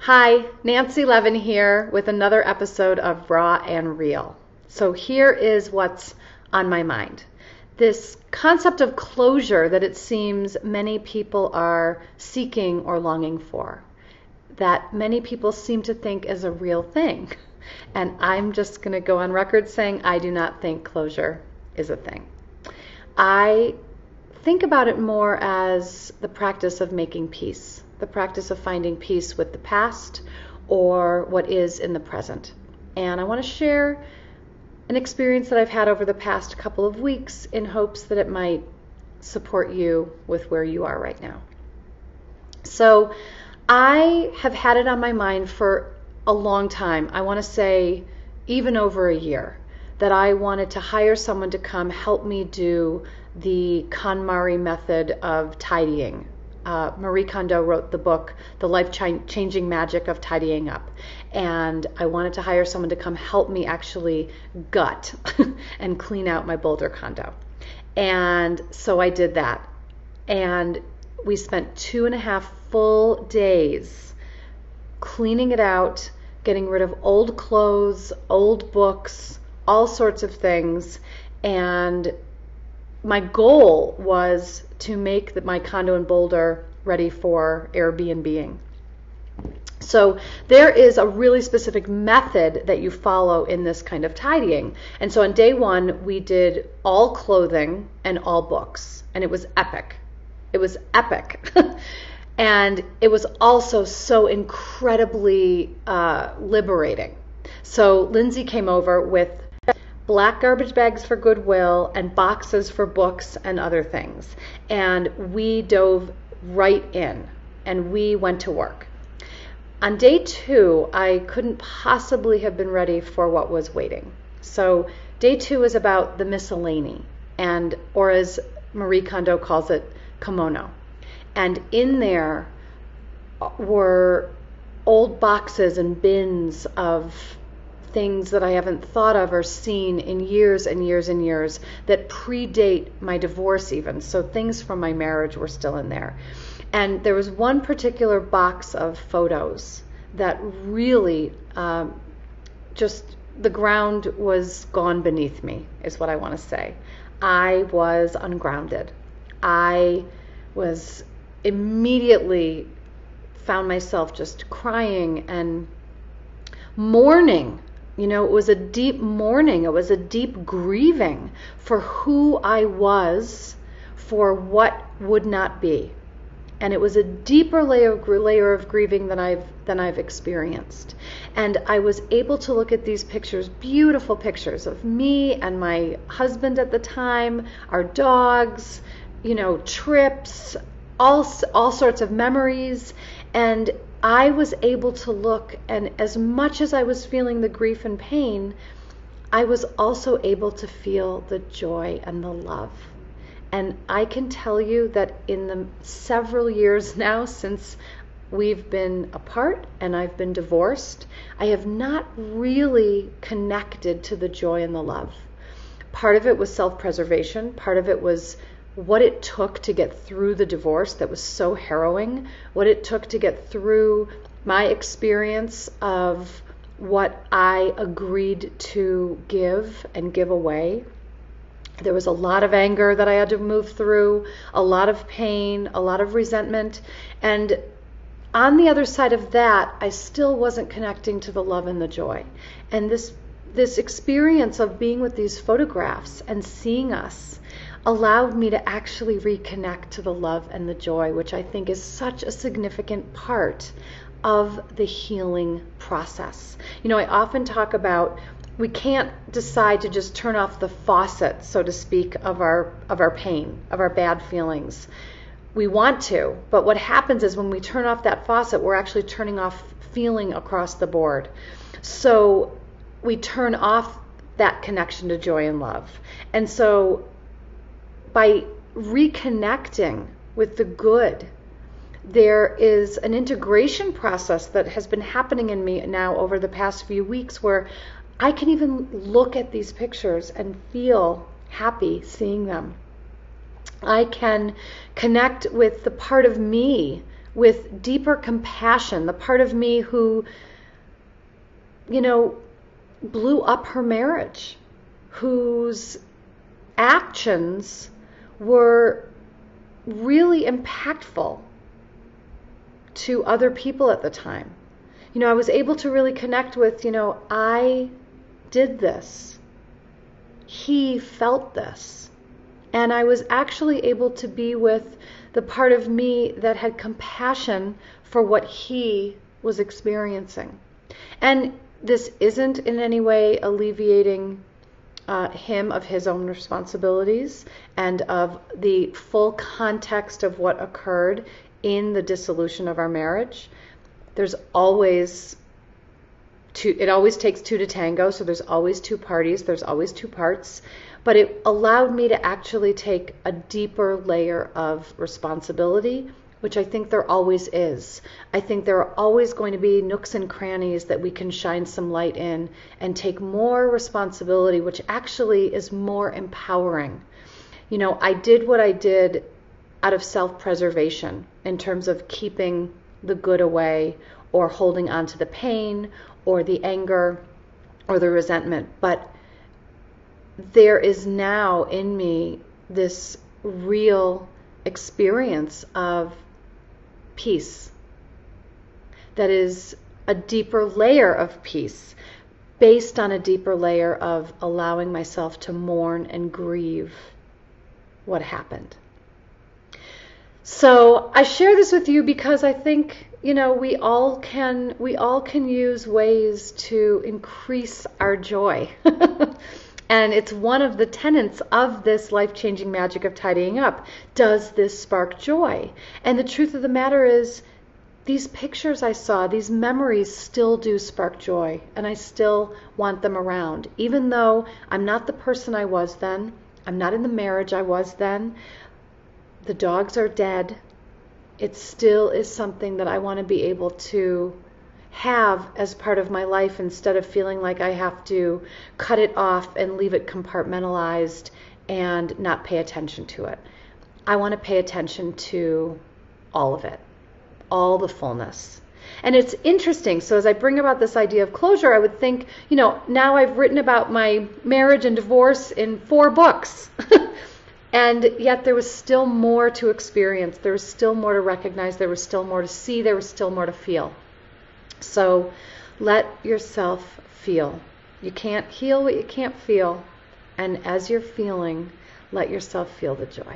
Hi, Nancy Levin here with another episode of Raw and Real. So here is what's on my mind. This concept of closure that it seems many people are seeking or longing for, that many people seem to think is a real thing. And I'm just going to go on record saying I do not think closure is a thing. I think about it more as the practice of making peace, the practice of finding peace with the past or what is in the present. And I want to share an experience that I've had over the past couple of weeks in hopes that it might support you with where you are right now. So I have had it on my mind for a long time. I want to say even over a year, that I wanted to hire someone to come help me do the KonMari method of tidying. Marie Kondo wrote the book, The Life-Changing Magic of Tidying Up. And I wanted to hire someone to come help me actually gut and clean out my Boulder condo. And so I did that. And we spent 2.5 full days cleaning it out, getting rid of old clothes, old books, all sorts of things. And my goal was to make my condo in Boulder ready for Airbnb-ing. So there is a really specific method that you follow in this kind of tidying. And so on day one, we did all clothing and all books. And it was epic. It was epic. And it was also so incredibly liberating. So Lindsay came over with black garbage bags for Goodwill and boxes for books and other things. And we dove right in and we went to work. On day 2, I couldn't possibly have been ready for what was waiting. So day 2 is about the miscellany, or as Marie Kondo calls it, kimono. And in there were old boxes and bins of things that I haven't thought of or seen in years and years and years that predate my divorce even. So things from my marriage were still in there. And there was one particular box of photos that really just the ground was gone beneath me, is what I want to say. I was ungrounded. I was immediately found myself just crying and mourning. You know, it was a deep mourning. It was a deep grieving for who I was, for what would not be. And it was a deeper layer of grieving than I've experienced. And I was able to look at these pictures, beautiful pictures of me and my husband at the time, our dogs, trips, all sorts of memories. And I was able to look, and as much as I was feeling the grief and pain, I was also able to feel the joy and the love. And I can tell you that in the several years now since we've been apart and I've been divorced, I have not really connected to the joy and the love. Part of it was self-preservation. Part of it was what it took to get through the divorce that was so harrowing, what it took to get through my experience of what I agreed to give and give away. There was a lot of anger that I had to move through, a lot of pain, a lot of resentment. And on the other side of that, I still wasn't connecting to the love and the joy. And this experience of being with these photographs and seeing us allowed me to actually reconnect to the love and the joy, which I think is such a significant part of the healing process. I often talk about we can't decide to just turn off the faucet, so to speak, of our pain, of our bad feelings. We want to, but what happens is when we turn off that faucet, we're actually turning off feeling across the board. So we turn off that connection to joy and love. And so by reconnecting with the good, there is an integration process that has been happening in me now over the past few weeks where I can even look at these pictures and feel happy seeing them. I can connect with the part of me with deeper compassion, the part of me who, blew up her marriage, whose actions were really impactful to other people at the time. I was able to really connect with, I did this. He felt this. And I was actually able to be with the part of me that had compassion for what he was experiencing. And this isn't in any way alleviating him of his own responsibilities and of the full context of what occurred in the dissolution of our marriage. There's always it always takes two to tango, so there's always two parties, there's always two parts. But it allowed me to actually take a deeper layer of responsibility, which I think there always is. I think there are always going to be nooks and crannies that we can shine some light in and take more responsibility, which actually is more empowering. I did what I did out of self-preservation in terms of keeping the good away or holding on to the pain or the anger or the resentment. But there is now in me this real experience of peace that is a deeper layer of peace based on a deeper layer of allowing myself to mourn and grieve what happened. So I share this with you because I think, we all can use ways to increase our joy. And it's one of the tenets of this life-changing magic of tidying up. Does this spark joy? And the truth of the matter is, these pictures I saw, these memories still do spark joy, and I still want them around. Even though I'm not the person I was then, I'm not in the marriage I was then, the dogs are dead, it still is something that I want to be able to have as part of my life instead of feeling like I have to cut it off and leave it compartmentalized and not pay attention to it. I want to pay attention to all of it, all the fullness. And it's interesting. So as I bring about this idea of closure, I would think, now I've written about my marriage and divorce in 4 books. And yet there was still more to experience. There was still more to recognize. There was still more to see. There was still more to feel. So let yourself feel. You can't heal what you can't feel. And as you're feeling, let yourself feel the joy.